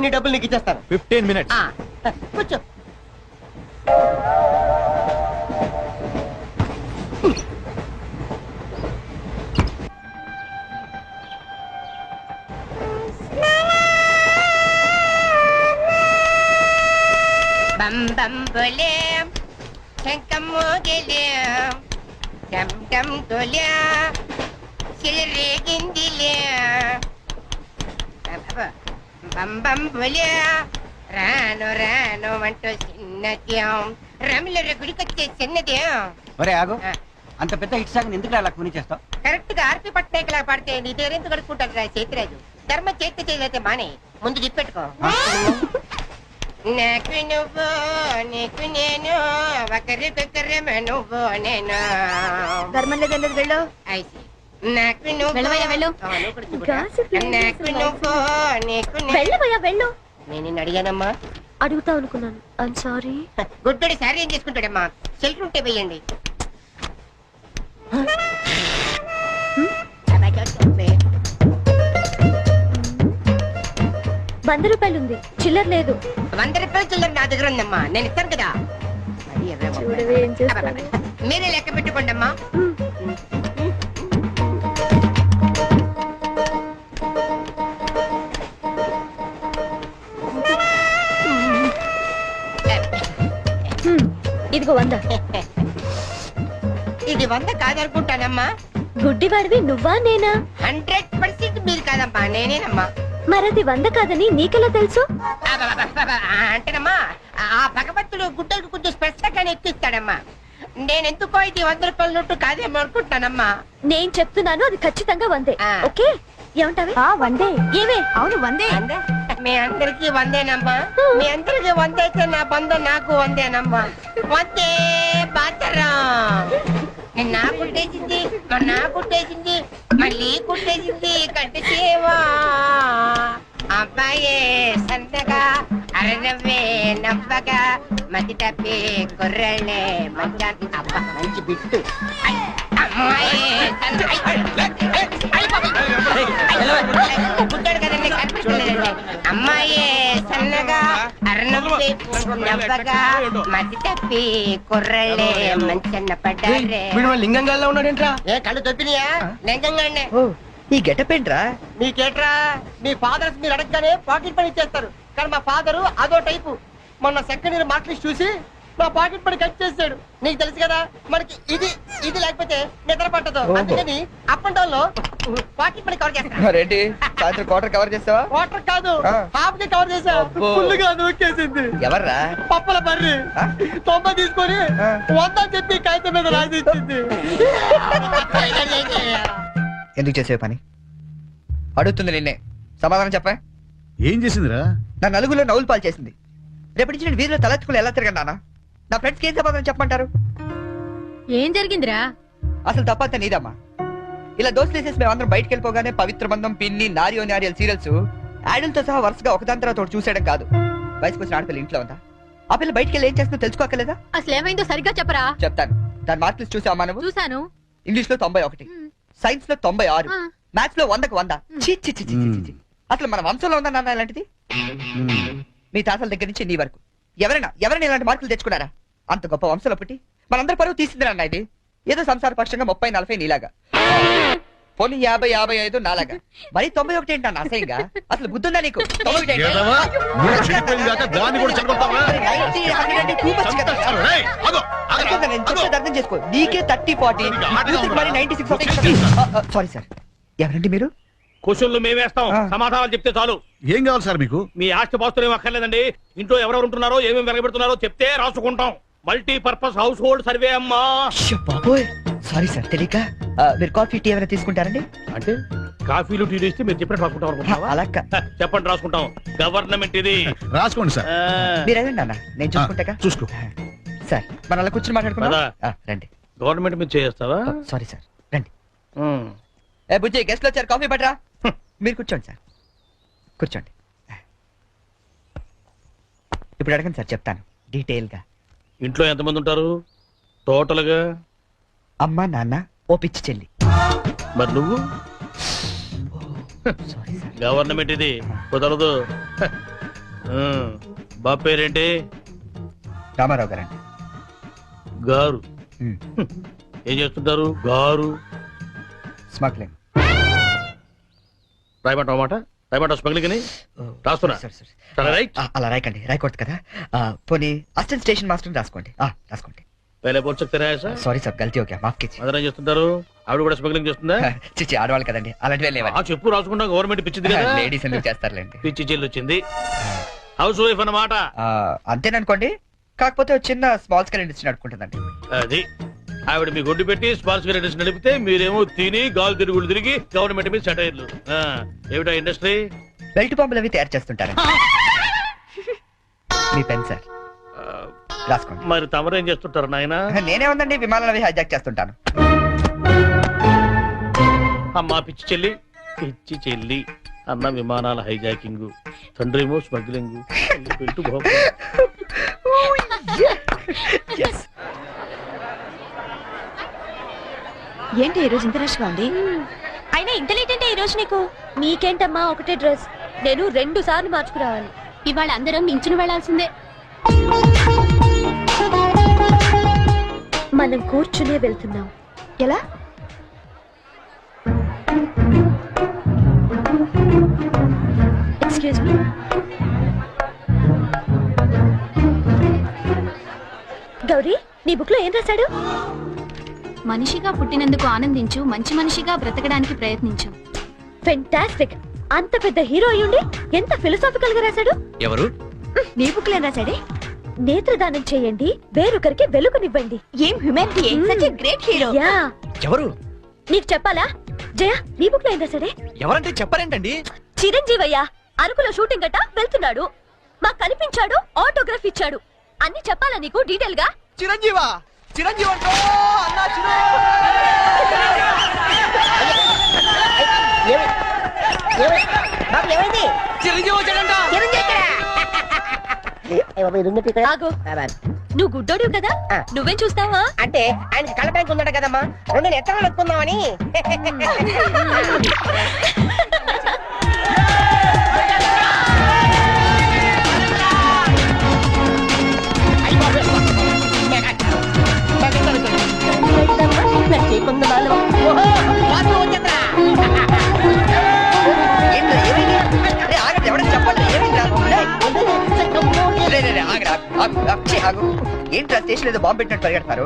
నీ డబ్బులు నీకు ఇచ్చేస్తాను. 15 minutes. కూర్చో. బం బం బోలే శంఖం మోగిలే డమ్ డమ్ తోలే సిరిగిందిలే బం బం బోలే రాను రాను అంటూ చిన్నదేం రమిల గుడికొచ్చే చిన్నదేం. ఒరే ఆగు, అంత పెద్ద హిట్ సాంగ్ ఎందుకు అలా కొని చేస్తావు? కరెక్ట్ గా ఆర్పి పట్నాయక్ లా పాడితే నీ పేరెందుకు కడుక్కుంటారు రా చేతిరాజు. ధర్మ చేతి చేయలేతే మానే ముందు చెప్పెట్టుకో. నాకు నువ్వు నీకు నేను ఒకరికొకరమే నువ్వు నేను. ధర్మం లేదండి, వెళ్ళు. నాకు నువ్వు వెళ్ళవయ్యా, వెళ్ళు. నాకు నువ్వు నీకు వెళ్ళవయ్యా, వెళ్ళు. నేను నిన్ను అడిగానమ్మా. అడుగుతా అనుకున్నాను. I'm sorry. గుడ్డడి సారీ ఏం చేసుకుంటాడమ్మా? సెల్ఫ్ ఉంటే వెయ్యండి. ₹100 ఉంది, చిల్లర లేదు. ₹100 చిల్లర నా దగ్గర ఉందమ్మా, నేను ఇస్తాను కదా. చూడవే ఏం చేస్తాను. మీరే లెక్క పెట్టుకోండి అమ్మా. ఇదిగో 100. ఇది 100 కాదనుకుంటానమ్మా. గుడ్డివాడివి నువ్వా నేనా? 100% మీరు కాదమ్మా, నేనేనమ్మా. మరది 100 కాదని నీకెలా తెలుసు? అంటేనమ్మా, ఆ భగవంతుడు గుడ్డలకు కొంచెం స్పెషల్గానే ఎక్కిస్తాడమ్మా. నేనెందుకో ఇది ₹100 నోటు కాదేమో అనుకుంటానమ్మా. నేను చెప్తున్నాను, అది ఖచ్చితంగా 100. ఓకే, ఏమంటావి? 100. ఏమే? అవును 100. మీ అందరికి 100నమ్మా. మీ అందరికి 100 అయితే నా బంధం నాకు 100నమ్మా. 100 బాతరం. నా కుట్టేసింది, నా కుట్టేసింది, మళ్ళీ కుట్టేసింది కట్టి చేవా. అబ్బాయే సన్నగా అరనవ్వే నవ్వగా మతి తప్పి కుర్రళ్ళే మంచి అబ్బా మంచి బిట్టు. గుడ్డాడు కదండి, కనిపిస్తలేదండి. అమ్మాయే సన్నగా అరనవ్వే నవ్వగా మతి తప్పి కుర్రళ్ళే మంచన్న పడ్డారే. లింగంగా ఉన్నాడేంట్రా? ఏ కళ్ళు తప్పినాయా? లింగంగానే. ఈ గెటప్ ఏంట్రా? మీకేట్రా, మీ ఫాదర్స్ మీరు అడగగానే పాకెట్ పని ఇచ్చేస్తారు, కానీ మా ఫాదరు అదో టైపు. మొన్న సెకండ్ ఇయర్ మార్క్ లిస్ట్ చూసి నా పాకెట్ పని కట్ చేసాడు. నీకు తెలుసు కదా, మనకి ఇది ఇది లేకపోతే నిద్ర పట్టదు. అందుకని అప్ అండ్ డౌన్ లో పాకెట్ పని కవర్ చేస్తాను. క్వార్టర్ కవర్ చేస్తావా? వాటర్ కాదు, హాఫ్ కి కవర్ చేసా. ఫుల్గా నూకేసింది. ఎవర్రా? పప్పల బర్రి 90 తీసుకొని 100 అని చెప్పి కాగితం మీద రాసి ఇచ్చింది. ఎందుకు చేసే పని? అడుగుతుంది నిన్నే, సమాధానం చెప్పా. ఏం చేసిందిరా? నా నలుగులో నవ్వులు పాలు చేసింది. రేపటి నుంచి నేను వీధిలో తలెత్తుకుని ఎలా తిరగండి నాన్న? నా ఫ్రెండ్స్ కి ఏం సమాధానం చెప్పమంటారు? ఏం జరిగిందిరా? అసలు తప్పంతా నీదమ్మా. ఇలా దోస్తులు వేసేసి మేమందరం బయటకు వెళ్ళిపోగానే పవిత్ర బంధం, పిన్ని, నారియో నారియల్ సీరియల్స్ యాడల్తో సహా వరుసగా ఒకదాని తర్వాత ఒకటి చూసేయడం కాదు. వయసుకు వచ్చిన ఆడపిల్ల ఇంట్లో ఉందా? ఆ పిల్ల బయటకు వెళ్ళి ఏం చేస్తుందో తెలుసుకోకలేదా? అసలు ఏమైందో సరిగ్గా చెప్పరా. చెప్తాను. దాని మార్క్ లిస్ట్ చూసావా నువ్వు? చూసాను. ఇంగ్లీష్ లో 91, సైన్స్ లో 96, మ్యాథ్స్ లో 100కు 100. అసలు మన వంశంలో ఉందా నాన్న ఇలాంటిది? మీ తాతల దగ్గర నుంచి నీ వరకు ఎవరైనా ఇలాంటి మార్కులు తెచ్చుకున్నారా? అంత గొప్ప వంశంలో పుట్టి మనందరి పరువు తీసింది నాన్న ఇది. ఏదో సంసార పక్షంగా 30-40 నీలాగా, పోనీ 50-55 నాలాగా, మరి 91 ఏంటన్నా అసహ్యంగా? అసలు బుద్ధుందా నీకు? 91 అర్థం చేసుకో. నీకే 30-40, మరి 96. సారీ సార్, ఎవరండి మీరు? క్వశ్చన్లు మేమేస్తాం, సమాధానాలు చెప్తే చాలు. ఏం కావాలి సార్ మీకు? మీ ఆస్తి పాస్తులు ఏం అక్కర్లేదండి. ఇంట్లో ఎవరెవరు ఉంటున్నారో, ఏమేమి వెలగబెడుతున్నారో చెప్తే రాసుకుంటాం. మల్టీపర్పస్ హౌస్ హోల్డ్ సర్వే అమ్మా. బాబోయ్, సారీ సార్, తెలియక. మీరు కాఫీ, టీ ఏమైనా తీసుకుంటారండి? అంటే కాఫీలు టీలు ఇస్తే మీరు చెప్పినట్టు రాసుకుంటాం. అలా చెప్పండి, రాసుకుంటాం. గవర్నమెంట్ ఇది. రాసుకోండి సార్. మీరు అదండి అన్న, నేను చూసుకుంటా. చూసుకో సార్. మన అలా కూర్చొని మాట్లాడుకుంటా రండి. గవర్నమెంట్ మీద చేస్తావా? సారీ సార్, రండి. ఏ బుజ్జి, గెస్ట్లు వచ్చారు, కాఫీ పట్టరా. మీరు కూర్చోండి సార్, కూర్చోండి. ఇప్పుడు అడగండి సార్, చెప్తాను డీటెయిల్ గా. ఇంట్లో ఎంతమంది ఉంటారు టోటల్ గా? అమ్మ, నాన్న, ఓ పిచ్చి చెల్లి. మరి నువ్వు? Sorry sir. గవర్నమెంట్ ఇది కుదరదు. బాబు పేరేంటి? రామారావు గారండి. గారు. ఉమ్, ఏం చేస్తుంటారు గారు? స్మగ్లింగ్. రాయమంట స్మగ్లింగ్ అని రాస్తున్నా. సరే, సరే. సరే, రైట్. అలా రాయకండి, రాయకూడదు కదా. పోనీ అసిస్టెంట్ స్టేషన్ మాస్టర్ రాసుకోండి. రాసుకోండి. పहले बोल सकते रहे ऐसा? సారీ సార్, గల్తీ ఓకే, మాఫ్ कीजिए. మదర్ ఏం చేస్తుంటారు? ఆవిడ కూడా స్మగ్లింగ్ చేస్తుందా? చిచ్చి, ఆడవాళ్ళు కదండి, అలాంటివి లేవండి. చెప్పు రాసుకుంటా, గవర్నమెంట్ పిచ్చింది కదా. లేడీస్ ఎందుకు చేస్తారులేండి. పిచ్చి జైలు వచ్చింది. హౌస్ వైఫ్ అన్నమాట. అంతేననుకోండి, కాకపోతే ఒక చిన్న స్మాల్ స్కేల్ ఇండస్ట్రీ నడుపుకుంటుందండి. అది ఆవిడ మీ గొడ్డు పెట్టి స్పాన్స్ ఇండస్ట్రీ నడిపితే మీరేమో తిని గాలు తిరుగుడు తిరిగి గవర్నమెంట్ మీద సెటైర్లు. ఏమిటా ఇండస్ట్రీ? బెల్ట్ బాంబులు అవి తయారు చేస్తుంటారు. మీ పెన్ సార్, రాసుకోండి. మరి తమరేం చేస్తుంటారు నాయన? నేనే ఉందండి, విమానాలు అవి హైజాక్ చేస్తుంటాను. అమ్మా పిచ్చి చెల్లి, పిచ్చి చెల్లి అన్న విమానాల హైజాకింగ్, తండ్రేమో స్మగ్లింగ్. Belt bomb. Yes. ఏంటి ఈ రోజు ఇంత రష్గా ఉంది? అయినా ఇంత లేట్ అంటే ఈ రోజు నీకు? మీకేంటమ్మా ఒకటే డ్రెస్, నేను 2 సార్లు మార్చుకురావాలి. ఇవాళ అందరం నించుని వెళ్లాల్సిందే. మనం కూర్చునే వెళ్తున్నాం. ఎలా? Excuse me. గౌరీ, నీ బుక్ లో ఏం రాశాడు? మనిషిగా పుట్టినందుకు ఆనందించు, మంచి మనిషిగా బ్రతకడానికి ప్రయత్నించు. ఫెంటాస్టిక్. అంత పెద్ద హీరో అయ్యుండి ఎంత ఫిలసాఫికల్ గా రాశాడు. ఎవరు? నీ బుక్ లో రాశాడే, నేత్రదానం చేయండి, వేరొకరికి వెలుగునివ్వండి. ఏం humanity, such a great hero. Yeah. ఎవరు? నీకు చెప్పాలా? జయ, నీ బుక్ లో ఏం రాశాడే? ఎవరంటే చెప్పారేంటండి? చిరంజీవయ్య అరకులో షూటింగ్ గట్ట వెళ్తున్నాడు, మాకు కనిపించాడు, ఆటోగ్రాఫ్ ఇచ్చాడు. అన్ని చెప్పాలా నీకు డీటెయిల్ గా? చిరంజీవా? చిరంజీవి అంటో అన్నా చిరు. ఏమైంది? చిరంజీవి వచ్చాడంట. ఆగు. నువ్వు గుడ్డోడు కదా, నువ్వేం చూస్తావా? అంటే ఆయనకి కలపడానికి ఉందట కదమ్మా, 2 నెత్తలు ఎక్కుందామని. ఏంట్రా స్టేషన్ ఏదో బాంబు పెట్టినట్టు పరిగెడతారు?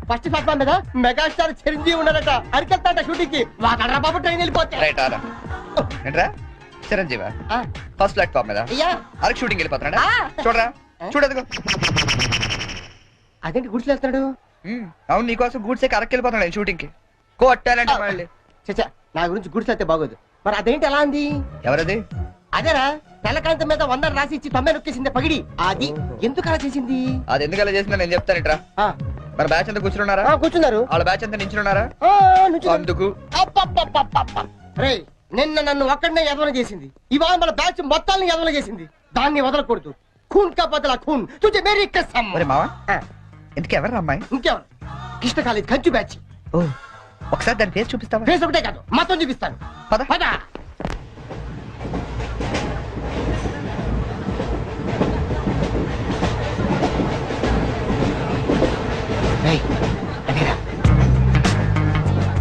ఫస్ట్ ప్లాట్ఫామ్ మీద మెగాస్టార్ చిరంజీవి ఉన్నాడట, అరికెళ్తాట షూటింగ్ కి. వాకడ్రా బాబు ట్రైన్ వెళ్ళిపోతే. రైట్ ఆరా. ఏంట్రా చిరంజీవా ఫస్ట్ ప్లాట్ఫామ్ మీద అరకు షూటింగ్ వెళ్ళిపోతున్నాడా? చూడరా, చూడదుగో. అదేంటి గుడిసెళ్తాడు? అవును, నీకోసం గూడ్స్ ఎక్కి అరకు వెళ్ళిపోతున్నాడు షూటింగ్ కి. కొట్టాలంటే మళ్ళీ. చచ్చా, నా గురించి గుడిసెళ్తే బాగోదు. మరి అదేంటి ఎలా అంది? ఎవరది? అదేరా, తెల్లకాంతం మీద 100 రాసి ఇచ్చి 90 నొక్కేసింది పగిడి. అది ఎందుకు అలా చేసింది? అది ఎందుకు అలా చేసిందో నేను చెప్తాను. ఇట్రా, మన బ్యాచ్ అంతా కూర్చున్నారా? కూర్చున్నారు. వాళ్ళ బ్యాచ్ అంతా నించున్నారా? అందుకు. రేయ్, నిన్న నన్ను ఒక్కడనే ఎదవన చేసింది, ఇవాళ మన బ్యాచ్ మొత్తాన్ని ఎదవన చేసింది. దాన్ని వదలకూడదు. ఖూన్ కా బదలా ఖూన్, తుజే మేరీ కసమ్. మరి మావా, ఎందుకు ఎవరు అమ్మాయి? ఇంకెవరు? కృష్ణ కాలేజ్ కంచు బ్యాచ్. ఓ, ఒకసారి దాని ఫేస్ చూపిస్తావా? ఫేస్ ఒకటే కాదు, మొత్తం చూపిస్తాను. పద పద.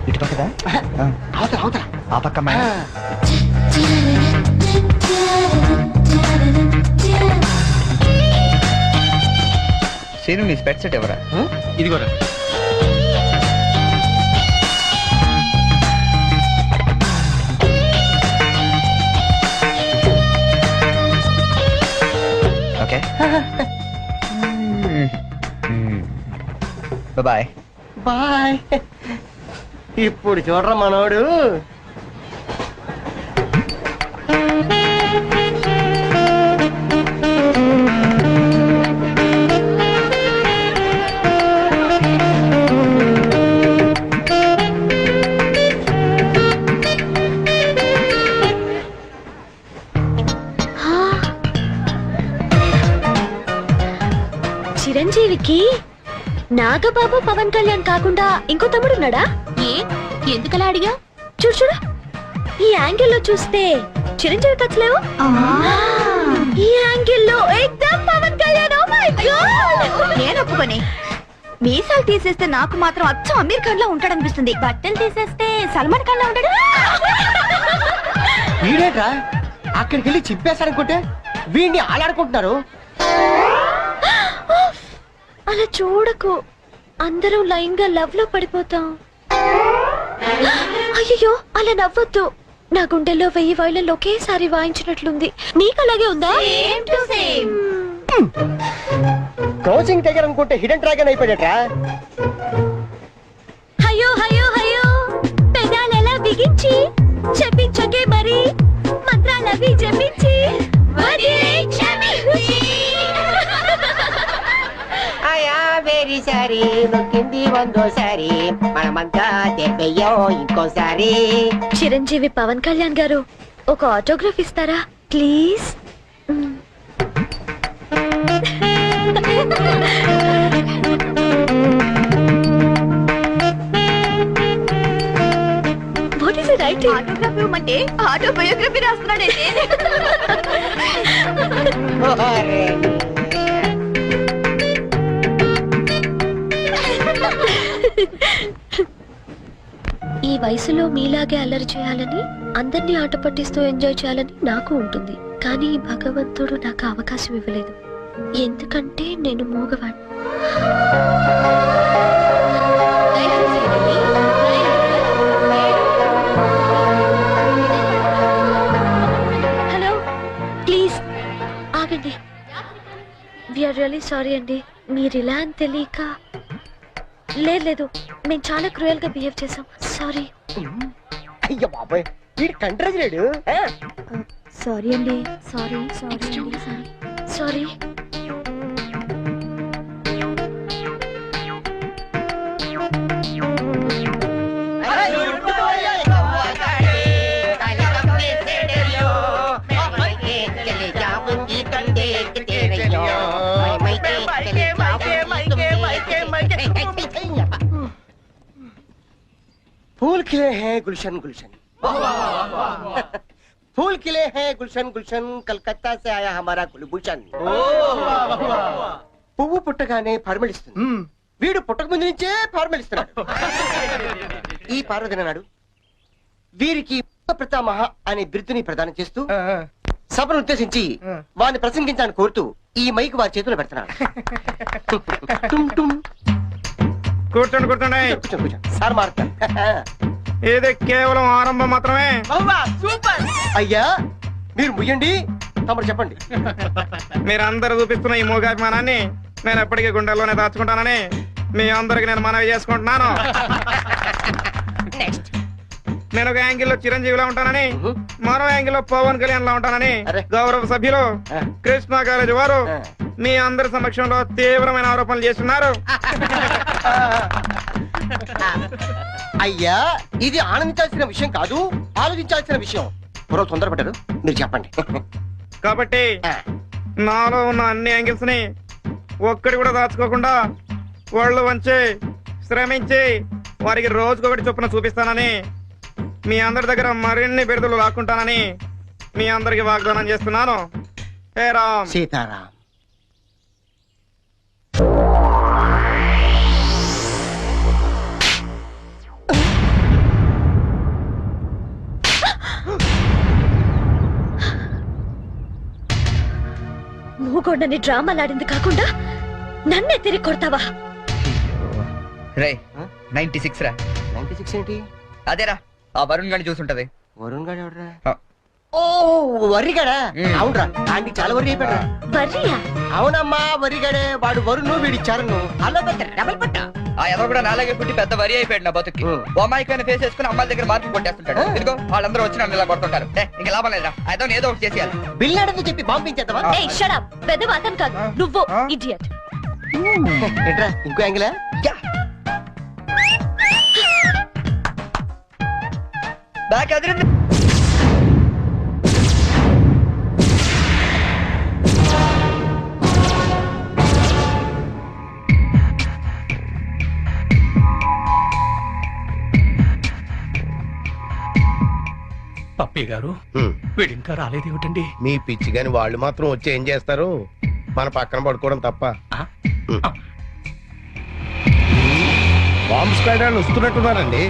ఇటు పక్కదా? అవతల అవతల ఆ పక్క అమ్మాయి. సీను, నీ స్పెట్ సెట్ ఎవరా? ఇది కూడా ఓకే. Bye bye. ఇప్పుడు చూడరా మనోడు. చిరంజీవికి నాగబాబు పవన్ కళ్యాణ్ కాకుండా ఇంకో తమ్ముడున్నాడా? ఏ ఎందుకలా అడిగా? చూడు, ఈ యాంగిల్ లో చూస్తే చిరంజీవి కచ్చలేవు. ఈ నేను ఒప్పుకొని మీసాలు తీసేస్తే నాకు మాత్రం అచ్చం అమీర్ ఖాన్ లో ఉంటాడనిపిస్తుంది, బట్టలు తీసేస్తే సల్మాన్ ఖాన్ లో ఉంటాడు. వీడేట్రా అక్కడికి వెళ్ళి చింపేశాడనుకుంటే వీడిని ఆలాడుకుంటున్నారు. అలా చూడకు, అందరూ లైన్ గా లవ్ లో పడిపోతాం. అయ్యో అలా నవ్వొద్దు, నా గుండెల్లో 1000 వైలెన్లు ఒకేసారి వాయించినట్లుంది. నీకు అలాగే ఉందా? క్రోసింగ్ టైగర్ అనుకుంటే హిడెన్ డ్రాగన్ అయిపోయాడట్రా. అయ్యో అయ్యో అయ్యో, పెదాలెలా బిగించి చెప్పించకే మరి, మంత్రాలవి జపించి ఆయా వెరీ సారీ నొక్కింది వందోసారి, మనమంతా దెబ్బయ్యో ఇంకోసారి. చిరంజీవి పవన్ కళ్యాణ్ గారు ఒక ఆటోగ్రాఫ్ ఇస్తారా please? What is right? Autograph ఇవ్వమంటే ఆటోబయోగ్రఫీ రాస్తున్నాడంటే. ఈ వయసులో మీలాగే అల్లరి చేయాలని, అందరినీ ఆట పట్టిస్తూ ఎంజాయ్ చేయాలని నాకు ఉంటుంది. కానీ భగవంతుడు నాకు అవకాశం ఇవ్వలేదు, ఎందుకంటే నేను మూగవాడిని. హలో ప్లీజ్ ఆగండి. వీఆర్ రియల్లీ సారీ అండి, మీరు ఇలా అని తెలియక. లేదు మేము చాలా క్రూయల్ గా బిహేవ్ చేసాం, సారీ. అయ్యో బాబాయ్ వీడు కంట్రోజ్ లేడు. సారీ అండి, సారీ సారీ. फूल खिले हैं गुलशन गुलशन, फूल खिले हैं गुलशन गुलशन, कलकत्ता से आया हमारा कुलभूषण. పువ్వు పుట్టగానే పరిమళిస్తుంది, వీడు పుట్టక ముందు నుంచే పరిమళిస్తున్నాడు. ఈ పార్వదిన నాడు వీరికి ప్రతామహ అనే బిరుదుని ప్రదానం చేస్తూ సభను ఉద్దేశించి వారిని ప్రసంగించాలని కోరుతూ ఈ మైక్ వారి చేతిలో పెడుతున్నాడు. టుమ్ టుమ్. కూర్చోండి కూర్చోండి. కూర్చోండి సార్ మారుతారు. ఇది కేవలం ఆరంభం మాత్రమే. అయ్యా మీరు ముయ్యండి, తమరు చెప్పండి. మీరందరూ చూపిస్తున్న ఈ మూగాభిమానాన్ని నేను ఎప్పటికీ గుండెల్లోనే దాచుకుంటానని మీ అందరికి నేను మనవి చేసుకుంటున్నాను. నేను ఒక యాంగిల్లో చిరంజీవిలో ఉంటానని, మరో యాంగిల్లో పవన్ కళ్యాణ్ లో ఉంటానని గౌరవ సభ్యులు కృష్ణా కాలేజీ వారు మీ అందరి సమక్షంలో తీవ్రమైన ఆరోపణలు చేస్తున్నారు. అయ్యా ఇది ఆనందించాల్సిన విషయం కాదు, ఆలోచించాల్సిన విషయం. పూర్వం తొందరపడ్డారు, మీరు చెప్పండి. కాబట్టి నాలో ఉన్న అన్ని యాంగిల్స్ ని ఒక్కడి కూడా దాచుకోకుండా వాళ్ళు వంచి శ్రమించి వారికి రోజుకొకటి చొప్పున చూపిస్తానని, మీ అందరి దగ్గర మరిన్ని బిరుదులు లాక్కుంటానని మీ అందరికి వాగ్దానం చేస్తున్నాను. హే రామ్ సీతారాం. మూగోడని డ్రామాలాడింది కాకుండా నన్నే తిరిగి కొడతావా? రే 96 రా. 96 ఏంటి? అదేరా ఆ వరుణ్ గాని చూసుంటది. వరుణ్ గారు ఎవడరా? ఆ. ఓ వరిగాడా? అవునరా, ఆంటీ చాలా వరి అయిపోయాడు. బర్రియా? అవునమ్మా వరిగాడే, వాడు వరుణ్ వీడి చరణ్ అలా డబల్ పట్ట. ఆ ఎవరో కూడా నాలాగే పుట్టి పెద్ద వరి అయిపోయాడు నా బతుకి. ఓమాయికైనా ఫేస్ చేసుకుని అమ్మాయిల దగ్గర మార్కులు కొట్టేస్తుంటాడు. ఇదిగో వాళ్ళందరూ వచ్చి నన్ను ఇలా కొడుతుంటారు. ఇంక లాభం లేదురా, అయితే ఏదో ఒకటి చేసేయాలి. బిల్లాడని చెప్పి పంపించేద్దామా? ఏయ్ షట్ అప్, పెద్ద అతను కాదు నువ్వు, ఇడియట్. ఏంట్రా ఇంకో యాంగిలా? బ్యాక్ అదిరింది. పప్పి గారు వీడింకా రాలేదేమిటండి? మీ పిచ్చి గాని వాళ్ళు మాత్రం వచ్చి ఏం చేస్తారు? మన పక్కన పడుకోవడం తప్ప. బాంబ్ స్క్వాడ్ వాళ్ళు వస్తున్నట్టున్నారండి.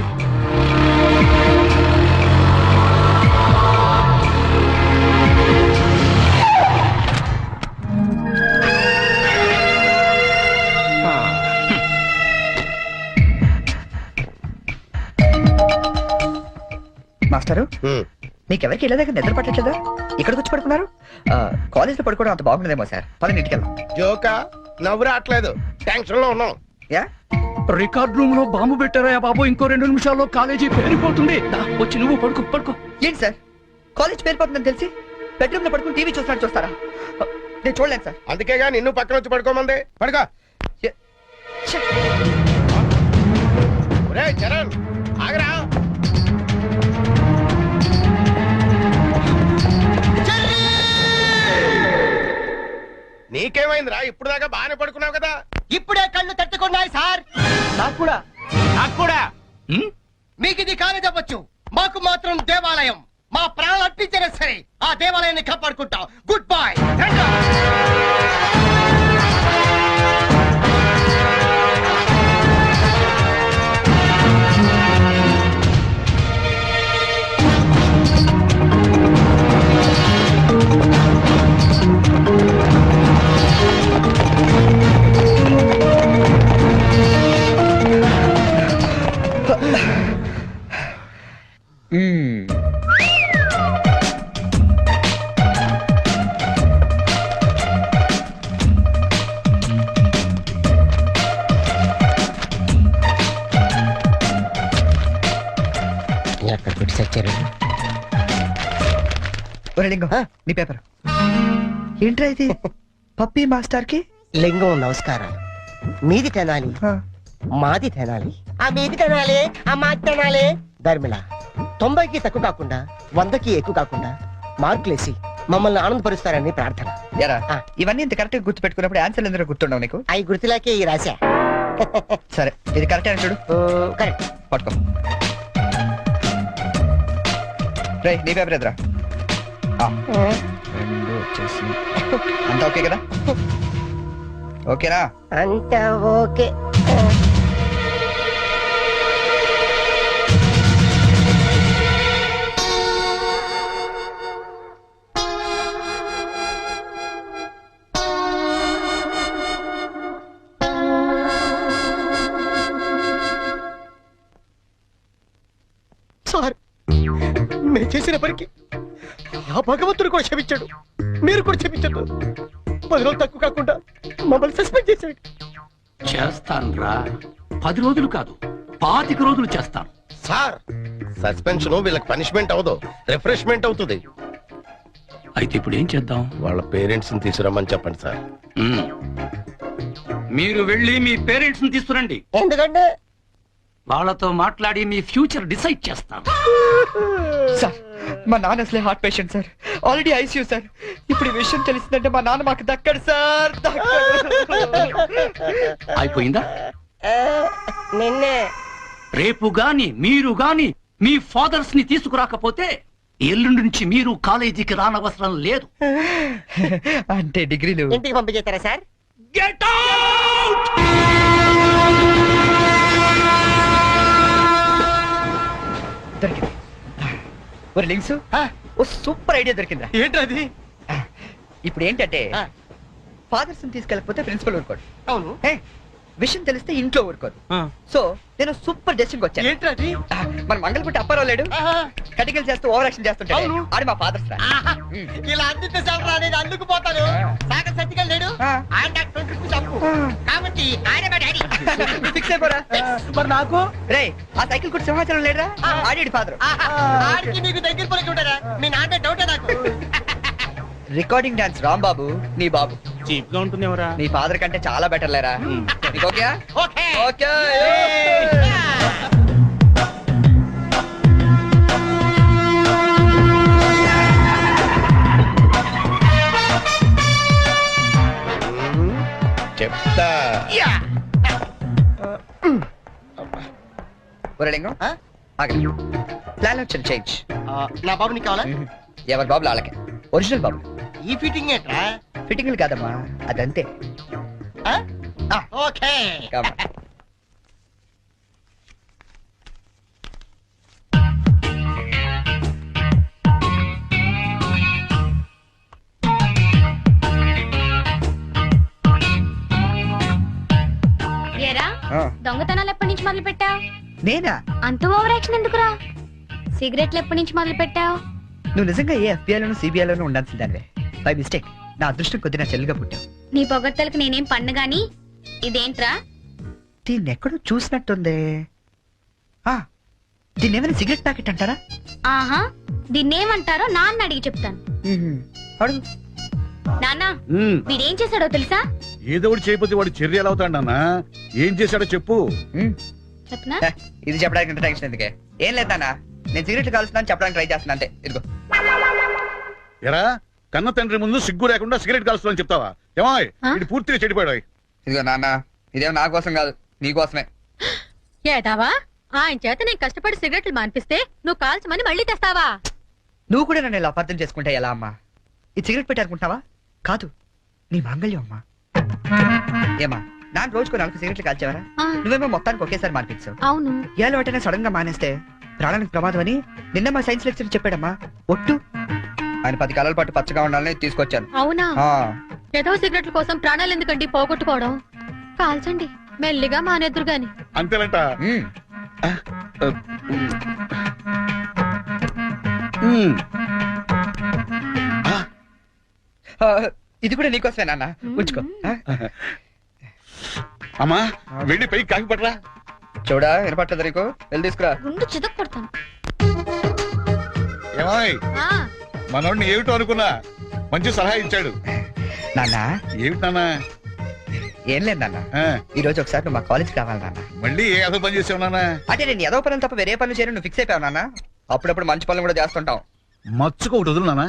మాస్టరు మీకెవరికి ఇళ్ళ దగ్గర నిద్ర పట్టట్లేదా? ఇక్కడికి వచ్చి పడుకున్నారు? కాలేజ్ లో పడుకోవడం అంత బాగుండదేమో సార్. పదండి ఇంటికి వెళ్దాం. జోకా నవ్వు రావట్లేదు, టెన్షన్ లో ఉన్నాం. యా రికార్డ్ రూమ్ లో బాంబు పెట్టారా బాబు? ఇంకో 2 నిమిషాల్లో కాలేజీ పేరిపోతుంది. వచ్చి నువ్వు పడుకో పడుకో. ఏంటి సార్ కాలేజ్ పేరుపోతుందని తెలిసి బెడ్రూమ్ లో పడుకుని టీవీ చూస్తారా? నేను చూడలేను సార్. అందుకేగా నిన్ను పక్కన వచ్చి పడుకోమంది. పడుకో. ఛే, ఒరేయ్ చరణ్ ఆగరా. నీకేమైందిరా? ఇప్పుడు దాకా బాగానే పడుకున్నావు కదా. ఇప్పుడే కళ్ళు తట్టుకున్నాయి సార్. నాకు కూడా మీకు ఇది కాలేజ్ అవ్వచ్చు, మాకు మాత్రం దేవాలయం. మా ప్రాణాలు అర్పించినా సరే ఆ దేవాలయాన్ని కాపాడుకుంటాం. Good bye. లింగం నీ పేపర్ ఏంట్రా ఇది? పప్పీ మాస్టర్ కి లింగం నమస్కారం. మీది తినాలి, మాది తినాలి, ఆ మీది తినాలి, ఆ మాది తినాలి. ధర్మిళ 90కి తక్కువ కాకుండా 100కి ఎక్కువ కాకుండా మార్కులేసి మమ్మల్ని ఆనందపరుస్తారని ప్రార్థన. ఎరా ఇవన్నీ ఇంత కరెక్ట్ గా గుర్తు పెట్టుకున్నప్పుడు ఆన్సర్లు ఎందుకు గుర్తుండవు నీకు? అవి గుర్తులాకే ఈ రాశా. సరే ఇది కరెక్ట్ అని చూడు. కరెక్ట్. పట్టుకో. రే నీ పేపర్ ఎదురా. 2 వచ్చేసి అంతా ఓకే కదా? ఓకేనా? అంతా ఓకే. సార్ మేము చేసిన పనికి ఆ భగవంతుడు కూడా క్షమించాడు, మీరు కూడా క్షమించదు. 10 రోజులు తక్కువ కాకుండా మమ్మల్ని సస్పెండ్ చేశాడు. చేస్తాను రా. 10 రోజులు కాదు 25 రోజులు చేస్తాను. సార్ సస్పెన్షన్ వీళ్ళకి పనిష్మెంట్ అవదు, రిఫ్రెష్మెంట్ అవుతుంది. అయితే ఇప్పుడు ఏం చేద్దాం? వాళ్ళ పేరెంట్స్ ని తీసుకురమ్మని చెప్పండి సార్. మీరు వెళ్ళి మీ పేరెంట్స్ ని తీసుకురండి. ఎందుకంటే వాళ్ళతో మాట్లాడి మీ ఫ్యూచర్ డిసైడ్ చేస్తాను. సార్ మా నాన్న అసలే heart patient sir, already ICU sir. ఇప్పుడు ఈ విషయం తెలిసిందంటే మా నాన్న మాకు దక్కడు సార్. అయిపోయిందా? నిన్నే రేపు గాని మీరు గాని మీ ఫాదర్స్ ని తీసుకురాకపోతే ఎల్లుండి నుంచి మీరు కాలేజీకి రానవసరం లేదు. అంటే డిగ్రీలు ఇంటికి పంపించేస్తారా సార్? Get out! దొరికింది. ఒరే లింక్స్ ఓ సూపర్ ఐడియా దొరికిందా? ఏంటది? ఇప్పుడు ఏంటంటే ఫాదర్స్ తీసుకెళ్ళకపోతే ప్రిన్సిపల్ ఊరుకోడు. అవును. విషయం తెలిస్తే ఇంట్లో ఊరుకోదు. సో నేను సూపర్ డెసిషన్ వచ్చాను. ఏంటది? మన మంగళపుట్టి అప్పారావు లేడు, కటికలు చేస్తూ ఓవర్ యాక్షన్ చేస్తుంటాడు. అవును. ఆడి మా ఫాదర్స్ రా. ఇలా అందితే సార్ నేను అందుకు పోతాను. సాగర్ సత్తికల్ లేడు, ఆయన నాకు 20 రూపీస్ అప్పు. కాబట్టి ఆయన మా డాడీ. ఫిక్స్ అయిపోరా. మరి నాకు రే ఆ సైకిల్ కూడా సింహాచలం లేడురా, ఆడి ఫాదర్. ఆడికి నీకు దగ్గర పలికి ఉంటారా? మీ నాన్న డౌటే నాకు. రికార్డింగ్ డాన్స్ రాంబాబు నీ బాబు చీప్ గా ఉంటుంది ఎవరా? నీ ఫాదర్ కంటే చాలా బెటర్ లేరా. నీకు ఓకే? ఓకే. ఓకే. చెప్తా. ఒరే లింగం ఆగండి. ప్లాన్ వచ్చిన చేంజ్. నా బాబు నీకు కావాలా? ఎవరి బాబులు వాళ్ళకే. ఒరిజినల్ బాబు. ఈ ఫిట్టింగ్ ఏంట్రా? ఫిట్టింగ్లు కాదమ్మా, అదంతే. ఓకే. Come on. ఆ, దొంగతనాలు ఎప్పటి నుంచి మొదలు పెట్టావు? నేనా? అంత ఓవర్ యాక్షన్ ఎందుకురా? సిగరెట్లు ఎప్పటి నుంచి మొదలు పెట్టావు? నువ్వు నిజంగా ఏ FBI లోను CBI లోను ఉండాల్సిందానివే. బై మిస్టేక్ నా అదృష్టం కొద్ది నా చెల్లిగా పుట్టావు. నీ పొగడ్తలకు నేనేం పన్ను గాని. ఇదేంట్రా? దీన్ని ఎక్కడో చూసినట్టుంది. ఆ, దీన్ని ఏమైనా సిగరెట్ ప్యాకెట్ అంటారా? ఆహా, దీన్నేమంటారో నాన్న అడిగి చెప్తాను. అడుగు. నాన్న, ఉమ్, వీడేం చేశాడో తెలుసా? ఏదో ఒకటి చేయకపోతే వాడు చర్య ఎలా అవుతాడు నాన్న? ఏం చేశాడో చెప్పు. చెప్పనా? హ, ఇది చెప్పడానికి ఇంత టెన్షన్ ఎందుకే? ఏం లేదన్నా, నేను సిగరెట్ కాల్స్తున్నాను చెప్పడానికి ట్రై చేస్తున్నా అంతే. ఇదిగో. ఎరా కన్న తండ్రి ముందు సిగ్గు లేకుండా సిగరెట్ కాల్చులని చెప్తావా? ఏమో ఇది పూర్తిగా చెడిపోయాడు. ఇదిగో నాన్న, ఇదేం నా కోసం కాదు, నీ కోసమే. ఏదావా ఆయన చేత నేను కష్టపడి సిగరెట్లు మానిపిస్తే నువ్వు కాల్చమని మళ్ళీ తెస్తావా? నువ్వు కూడా నన్ను ఇలా అపార్థం చేసుకుంటే ఎలా అమ్మా? ఇది సిగరెట్ పెట్టారనుకుంటావా? కాదు, నీ మాంగళ్యం అమ్మా. ఏమా నాన్న రోజుకు 4 సిగరెట్లు కాల్చేవారా? నువ్వేమో మొత్తానికి ఒకేసారి మానిపించావు. అవును. ఏ అలవాటైనా సడన్ గా మానేస్తే ప్రాణానికి ప్రమాదం అని నిన్న మా సైన్స్ లెక్చర్ చెప్పాడమ్మా. ఒట్టు ఆయన 10 కాలాల పాటు పచ్చగా ఉండాలని తీసుకొచ్చాను. అవునా? ఆ, ఏదో సిగరెట్ల కోసం ప్రాణాలు ఎందుకండి పోగొట్టుకోవడం? కాల్చండి, మెల్లిగా మానేద్దురు గాని. అంతేనంట. ఉమ్. ఉమ్. ఆ, ఇది కూడా నీకోసమే నాన్న, ఉంచుకో. ఆ? అమ్మా వెళ్ళి పైకి కాకి పట్టరా. చూడా వినపట్టదు నీకు? వెళ్ళి తీసుకురా. గుండు చితక్ కొడతాను. ఏమాయ్ ఆ, మనోడిని ఏమిటో అనుకున్నా, మంచి సలహా ఇచ్చాడు. నాన్న ఏమిటి నాన్న? ఏం లేదు నాన్న, ఆ, ఈ రోజు ఒకసారి నువ్వు మా కాలేజ్ కావాలి నాన్న. మళ్ళీ ఏ అదో పని చేసావు నాన్న? అంటే నేను ఏదో పనులు తప్ప వేరే పనులు చేయను నువ్వు ఫిక్స్ అయిపోయావు నాన్న. అప్పుడప్పుడు మంచి పనులు కూడా చేస్తుంటాం. మచ్చుకు ఒకటి వదులు నాన్న.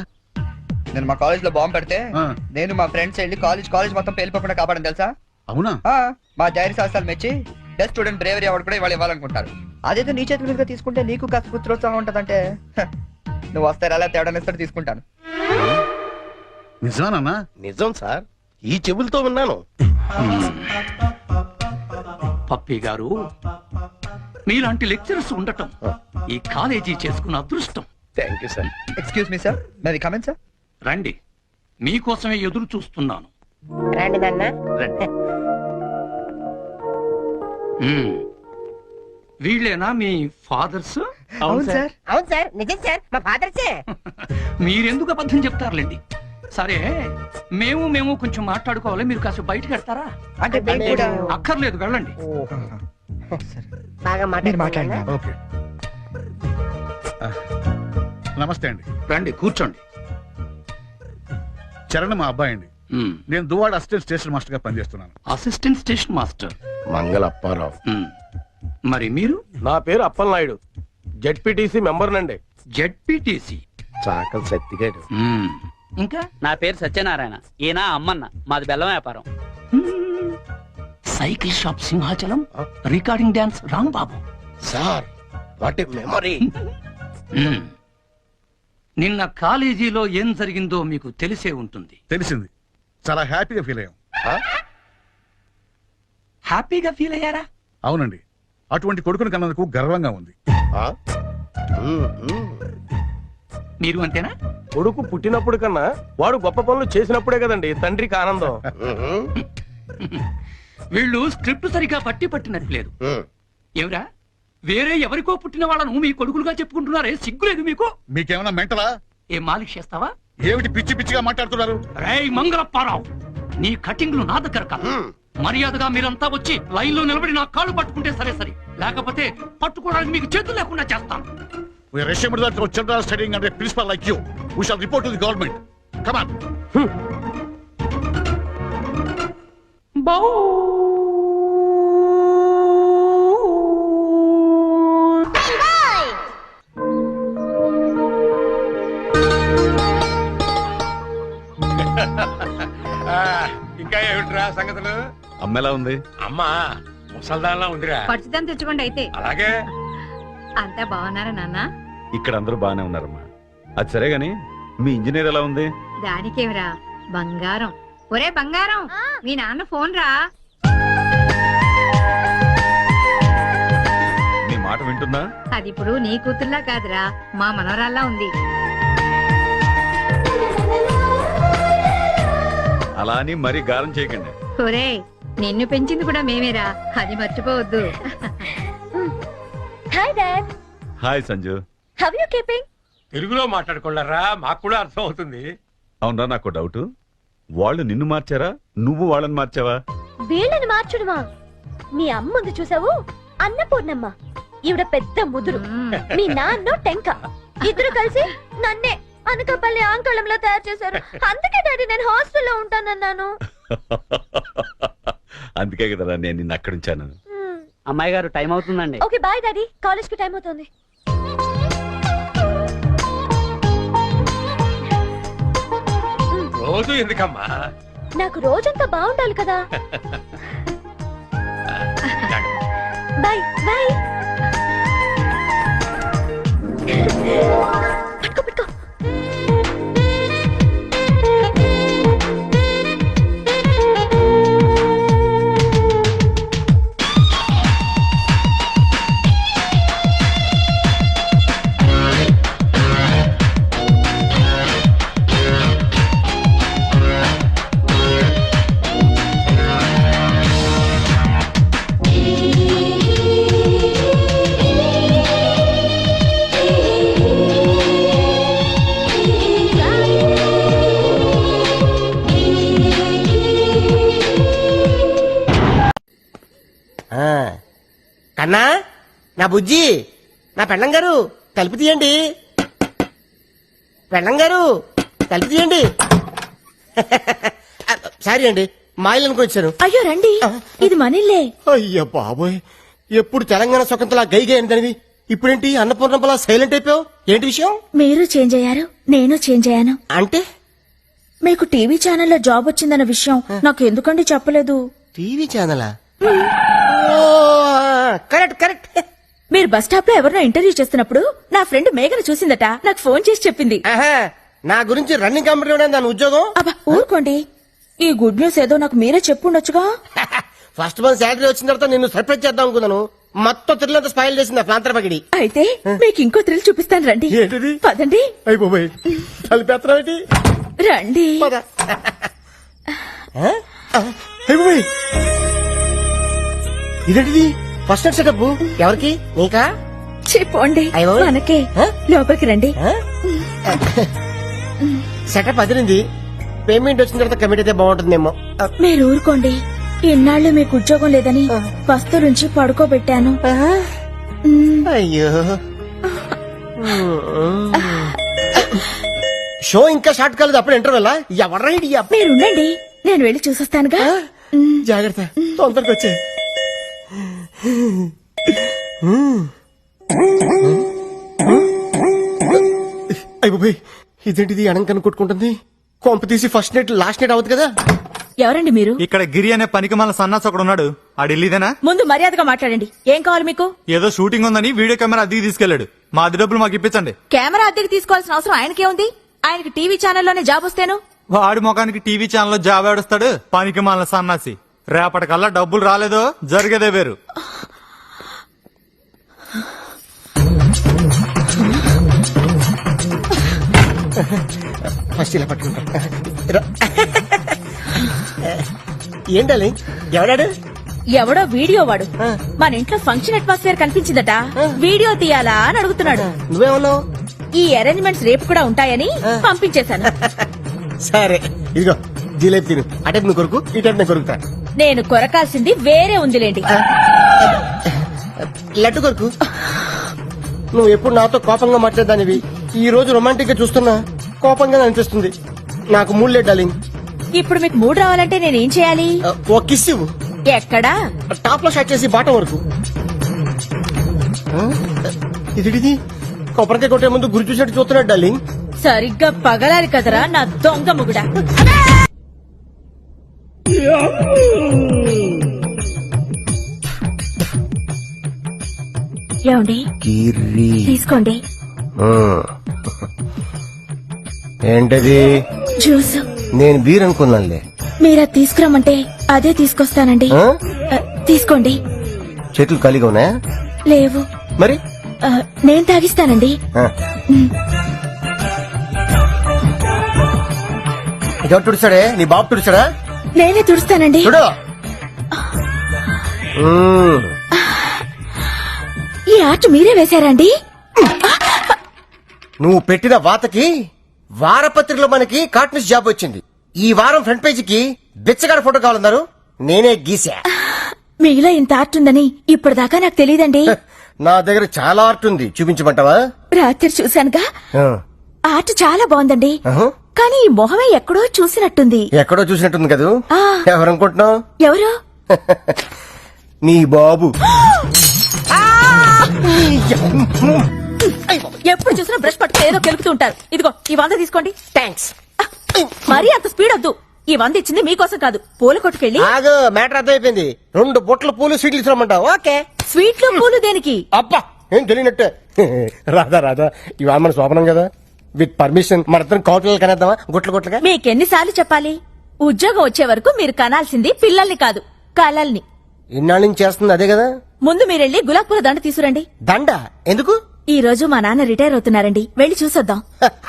నేను మా కాలేజ్ లో బాంబు పెడితే ఆ. నేను మా ఫ్రెండ్స్ వెళ్ళి కాలేజ్ మొత్తం పేలిపోకుండా కాపాడని తెలుసా? అవునా? ఆ, మా ధైర్య సాహసాలు మెచ్చి బెస్ట్ స్టూడెంట్ బ్రేవరీ అవార్డు కూడా ఇవాళ ఇవ్వాలనుకుంటారు. అదేదో నీ చేతుల మీదుగా తీసుకుంటే నీకు కాస్త పుత్రోత్సాహం ఉంటదంటే హ, నువ్వు వస్తే అలా తేడానిస్తాడు తీసుకుంటాను. నిజమా నాన్న? నిజం సార్, ఈ చెవులతో విన్నాను. పప్పి గారు, మీలాంటి లెక్చరర్స్ ఉండటం ఈ కాలేజీ చేసుకున్న అదృష్టం. Thank you sir. Excuse me sir, మరి కమెంట్ సార్. రండి, మీకోసమే ఎదురు చూస్తున్నాను. రండి నాన్న. మ్మ్. వీళ్ళేనా మీ ఫాదర్స్? అవును సార్. అవును సార్, నిజం సార్, మా ఫాదర్సే. మీరెందుకు అబద్ధం చెప్తారులేండి. సరే, మేము కొంచెం మాట్లాడుకోవాలి, మీరు కాస్త బయటకు వెళ్తారా? అంటే మేము కూడా అక్కర్లేదు, వెళ్ళండి. సరే. బాగా మీరు మాట్లాడండి. ఓకే. ఆ, నమస్తే అండి. రండి, కూర్చోండి. చరణ్ మా అబ్బాయి అండి. మ్మ్. నేను దువాడ అసిస్టెంట్ స్టేషన్ మాస్టర్ గా పనిచేస్తున్నాను. Assistant station master. మంగళ అప్పారావు. మ్మ్. మరి మీరు? నా పేరు అప్పలనాయుడు, జెడ్పీటీసీ మెంబర్ నండి. జెడ్పీటీసీ. చాకల్ సత్తిగాడు. ఇంకా? నా పేరు సత్యనారాయణ, ఈయన అమ్మన్న, మాది బెల్లం వ్యాపారం. మ్మ్. Cycle shop Simhachalam, recording dance Rambabu. Sir, what a memory. మ్మ్. నిన్న కాలేజీలో ఏం జరిగిందో మీకు తెలిసే ఉంటుంది. తెలిసింది, చాలా హ్యాపీగా ఫీల్ అయ్యాం. హ్యాపీగా ఫీల్ అయ్యారా? అవునండి, అటువంటి కొడుకుని కన్నందుకు గర్వంగా ఉంది. మీరు అంతేనా? కొడుకు పుట్టినప్పుడు కన్నా వాడు గొప్ప పనులు చేసినప్పుడే కదండి తండ్రికి ఆనందం. వీళ్ళు స్క్రిప్ట్ సరిగా పట్టినట్లేదు. ఎవరా వేరే ఎవరికో పుట్టిన వాళ్ళను మీ కొడుకులుగా చెప్పుకుంటున్నారే, సిగ్గులేదు మీకు? మీకేమైనా మెంటలా? ఏ మాలిష్ చేస్తావా? ఏమిటి పిచ్చి పిచ్చిగా మాట్లాడుతున్నారు? రేయ్ మంగళప్పారావు, నీ కటింగ్లు నా దగ్గర కాదు. మర్యాదగా మీరంతా వచ్చి లైన్ లో నిలబడి నా కాళ్ళు పట్టుకుంటే సరే, లేకపోతే పట్టుకోవడానికి మీకు చేతులు లేకుండా చేస్తాను. We are ashamed that our children are studying under a principal like you. We shall report to the government. Come on. ఇంకా ఏమిట్రా సంగతులు? అమ్మెలా ఉంది? అమ్మా ముసల్దాన్లా ఉందిరా. పచ్చిదాన్ని తెచ్చుకోండి అయితే. అలాగే. అంతా బాగున్నారా నాన్న? ఇక్కడ అందరూ బాగానే ఉన్నారమ్మా. అది సరే గాని మీ ఇంజనీర్ ఎలా ఉంది? దానికేమిరా, బంగారం. ఒరే బంగారం, మీ నాన్న ఫోన్ రా. నీ మాట వింటుందా? అది ఇప్పుడు నీ కూతుర్లా కాదురా, మా మనవరాల్లా ఉంది. అలా అని మరీ గారం చేయకండి. ఒరే, నిన్ను పెంచింది కూడా మేమేరా, అది మర్చిపోవద్దు. Hi dad, hi Sanju. How you keeping? తెలుగులో మాట్లాడుకోలేరా, మాకు కూడా అర్థం అవుతుంది. అవునరా, నాకు డౌట్. వాళ్ళు నిన్ను మార్చారా, నువ్వు వాళ్ళని మార్చావా? వీళ్ళని మార్చుడుమా? మీ అమ్మ ఉంది చూసావు, అన్నపూర్ణమ్మ. ఈవిడ పెద్ద ముదురు, మీ నాన్న టెంక. ఇద్దరు కలిసి నన్నే అనకాపల్లి ఆంకళంలో తయారు చేశారు. అందుకే డాడీ నేను హాస్టల్లో ఉంటానన్నాను. అందుకే కదరా నేను నిన్ను అక్కడ ఉంచాను. అమ్మాయి గారు టైం అవుతుందండి. ఓకే బాయ్ డాడీ, కాలేజ్ కి టైం అవుతుంది. రోజు ఎందుకమ్మా? నాకు రోజంతా బాగుండాలి కదా. Bye bye. పట్టుకో పట్టుకో. కన్నా, నా బుజ్జి, నా పెళ్ళం గారు తలుపు తీయండి. పెళ్ళం గారు తలుపు తీయండి. సారీ అండి, మా ఇల్లు అనుకొచ్చాను. అయ్యో రండి, ఇది మనిల్లే. అయ్యో బాబోయ్, ఎప్పుడు తెలంగాణ స్వతంత్ర గైగా ఏంటనివి, ఇప్పుడేంటి అన్నపూర్ణంపలా సైలెంట్ అయిపోయావు? ఏంటి విషయం? మీరు చేంజ్ అయ్యారు, నేను చేంజ్ అయ్యాను. అంటే మీకు టీవీ ఛానల్లో జాబ్ వచ్చిందన్న విషయం నాకు ఎందుకండి చెప్పలేదు? టీవీ ఛానలా? Correct correct. మీరు బస్ స్టాప్ లో ఎవరినో ఇంటర్వ్యూ చేస్తున్నప్పుడు నా ఫ్రెండ్ మేఘన చూసిందట, నాకు ఫోన్ చేసి చెప్పింది. నా గురించి రన్నింగ్ కంపెనీ దాని ఉద్యోగం. అబ్బా ఊరుకోండి, ఈ గుడ్ న్యూస్ ఏదో నాకు మీరే చెప్పుండొచ్చుగా. ఫస్ట్ మంత్ శాలరీ వచ్చిన తర్వాత నిన్ను సర్ప్రైజ్ చేద్దాం అనుకున్నాను. మొత్తం త్రిల్లంతా స్పాయిల్ చేసింది ఆ ప్రాంతర పగిడి. అయితే మీకు ఇంకో థ్రిల్ చూపిస్తాను రండి. ఏంటిది? పదండి. అయిపోయి కలిపేత్రాటి రండి. అయిపోయి ఇదేంటిది? ఫస్ట్ నైట్ సెటప్ ఎవరికి? నీకా? చెప్పండి మనకే. లోపలికి రండి. సెటప్ అదిరింది. పేమెంట్ వచ్చిన తర్వాత కమిట్ అయితే బాగుంటుందేమో. మీరు ఊరుకోండి, ఇన్నాళ్ళు మీకు ఉద్యోగం లేదని వస్తు నుంచి పడుకోబెట్టాను. అయ్యో, షో ఇంకా స్టార్ట్ కాలేదు, అప్పుడు ఇంటర్వెల్. ఎవరైడి? మీరుండండి, నేను వెళ్ళి చూసొస్తానుగా. జాగ్రత్త, తొందరగా వచ్చే. అయిపోయి ఇదేంటిది? అనంకను కొట్టుకుంటుంది. కొంప తీసి ఫస్ట్ నైట్ లాస్ట్ నైట్ అవుతుంది కదా. ఎవరండి మీరు? ఇక్కడ గిరి అనే పనికి మన సన్నాస్ ఒకడు ఉన్నాడు. ఆడిల్లీదేనా? ముందు మర్యాదగా మాట్లాడండి. ఏం కావాలి మీకు? ఏదో షూటింగ్ ఉందని వీడియో కెమెరా అద్దెకి తీసుకెళ్లాడు. మా అద్దె డబ్బులు మాకు ఇప్పించండి. కెమెరా అద్దెకి తీసుకోవాల్సిన అవసరం ఆయనకేముంది? ఆయనకి టీవీ ఛానల్లోనే జాబ్ వస్తేను. వాడి ముఖానికి టీవీ ఛానల్లో జాబ్ ఆడుస్తాడు పనికి మన సన్నాసి. రేపటికల్లా డబ్బులు రాలేదో జరిగేదే వేరు. ఫస్ట్ ఇలా పట్టుకుంటా. ఏంటాలి? ఎవడాడు? ఎవడో వీడియో వాడు మన ఇంట్లో ఫంక్షన్ అట్మాస్ఫియర్ కనిపించిందట, వీడియో తీయాలా అని అడుగుతున్నాడు. నువ్వేమన్నావు? ఈ అరేంజ్మెంట్స్ రేపు కూడా ఉంటాయని పంపించేశాను. సరే ఇదిగో జిలేబీ తిను. అటే నువ్వు కొరుకు, ఈ టైప్ నేను కొరుకుతా. నేను కొరకాల్సింది వేరే ఉందిలేండి. లడ్డు కొరుకు. నువ్వు ఎప్పుడు నాతో కోపంగా మాట్లాడదానివి, ఈ రోజు రొమాంటిక్ గా చూస్తున్నా కోపంగా అనిపిస్తుంది. నాకు మూడు లేదు డార్లింగ్. ఇప్పుడు మీకు మూడు రావాలంటే నేనేం చేయాలి? ఓ కిస్ ఇవ్వు. ఎక్కడా? టాప్ లో షాట్ చేసి బాటం వరకు. ఇది కొబ్బరికాయ కొట్టే ముందు గురి చూసినట్టు చూస్తున్నాడు డార్లింగ్. సరిగ్గా పగలాలి కదరా నా దొంగ ముగుడా. ఏమండి? తీసుకోండి. ఏంటది? జ్యూస్. నేను బీర్ అనుకున్నానులే. మీరా తీసుకురమ్మంటే అదే తీసుకొస్తానండి. తీసుకోండి. చేతులు ఖాళీగా ఉన్నాయా? లేవు. మరి నేను తాగిస్తానండి. ఎవరు తుడిచాడే? నీ బాబు తుడిచాడా? నేనే తుడుస్తానండి. చూడు ఈ ఆర్ట్ మీరే వేశారండి? నువ్వు పెట్టిన వాతకి వారపత్రికలో మనకి కార్టూనిస్ట్ జాబ్ వచ్చింది. ఈ వారం ఫ్రంట్ పేజీకి బిచ్చగాడ ఫోటో కావాలన్నారు, నేనే గీసా. మీలో ఇంత ఆర్ట్ ఉందని ఇప్పటిదాకా నాకు తెలియదండి. నా దగ్గర చాలా ఆర్ట్ ఉంది, చూపించమంటావా? రాత్రి చూశానుగా, ఆ. ఆర్ట్ చాలా బాగుందండి. ఆహా. కానీ ఈ మొహమే ఎక్కడో చూసినట్టుంది. ఎక్కడో చూసినట్టుంది కదూ. ఆ. ఎవరనుకుంటున్నావు? ఎవరు? నీ బాబు. ఎప్పుడు చూసినా బ్రష్ పట్టుకుని ఏదో కెలుపుతూ ఉంటారు. ఇదిగో ఈ 100 తీసుకోండి. థ్యాంక్స్. మరీ అంత స్పీడ్ వద్దు. ఈ 100 ఇచ్చింది మీకోసం కాదు, పూల కొట్టుకెళ్ళి ఆగు, మ్యాటర్ అర్థమైపోయింది. 2 బొట్ల పూలు స్వీట్లు ఇస్తామంటావు? ఓకే. స్వీట్లు పూలు దేనికి? అబ్బా, ఏం తెలియనట్టే. రాదా ఇవాళ మన శోభనం కదా, విత్ పర్మిషన్ మన ఇద్దరం కౌటలు కనేద్దామా? గుట్లుగా. మీకెన్నిసార్లు చెప్పాలి? ఉద్యోగం వచ్చే వరకు మీరు కనాల్సింది పిల్లల్ని కాదు, కలల్ని. ఇన్నాళ్ళ నుంచి చేస్తుంది అదే కదా. ముందు మీరెళ్ళి గులాబ్ పూల దండ తీసుకురండి. దండ ఎందుకు? ఈ రోజు మా నాన్న రిటైర్ అవుతున్నారండి, వెళ్ళి చూసొద్దాం.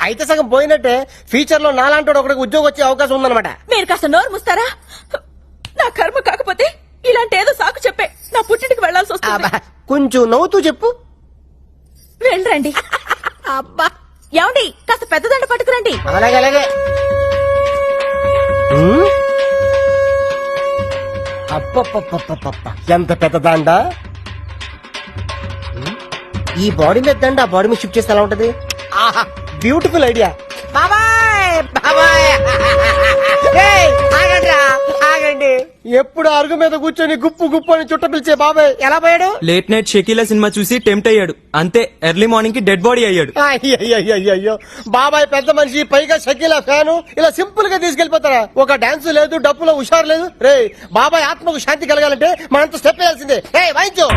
అయితే సగం పోయినట్టే. ఫ్యూచర్ లో నాలాంటి ఒకటికి ఉద్యోగం వచ్చే అవకాశం ఉందన్నమాట. మీరు కాస్త నోరు ముస్తారా? నా కర్మ కాకపోతే ఇలాంటి ఏదో సాకు చెప్పే నా పుట్టింటికి వెళ్లాల్సి వస్తుంది. అబ్బా, కొంచెం నవ్వుతూ చెప్పు. వెళ్ళరండి. అబ్బా, ఏమండి కాస్త పెద్ద దండ పట్టుకురండి. అలాగే. అప్పప్ప, ఎంత పెద్ద దండ! ఈ బాడీ మీద దండ ఆ బాడీ మీద షిఫ్ట్ చేస్తే ఎలా ఉంటది? ఆహా, బ్యూటిఫుల్ ఐడియా. ఆగండి. ఎప్పుడు అరుగు మీద కూర్చొని గుప్పు అని చుట్ట పిలిచే బాబాయ్ ఎలా పోయాడు? లేట్ నైట్ షకీలా సినిమా చూసి టెంప్ట్ అయ్యాడు, అంతే ఎర్లీ మార్నింగ్ కి డెడ్ బాడీ అయ్యాడు. అయ్యో, బాబాయ్ పెద్ద మనిషి, పైగా షకీలా ఫ్యాను, ఇలా సింపుల్ గా తీసుకెళ్లిపోతారా? ఒక డాన్స్ లేదు, డప్పులో హుషారు లేదు. రే, బాబాయ్ ఆత్మకు శాంతి కలగాలంటే మనంత స్టెప్ వేయాల్సిందే. రే, వాయించు.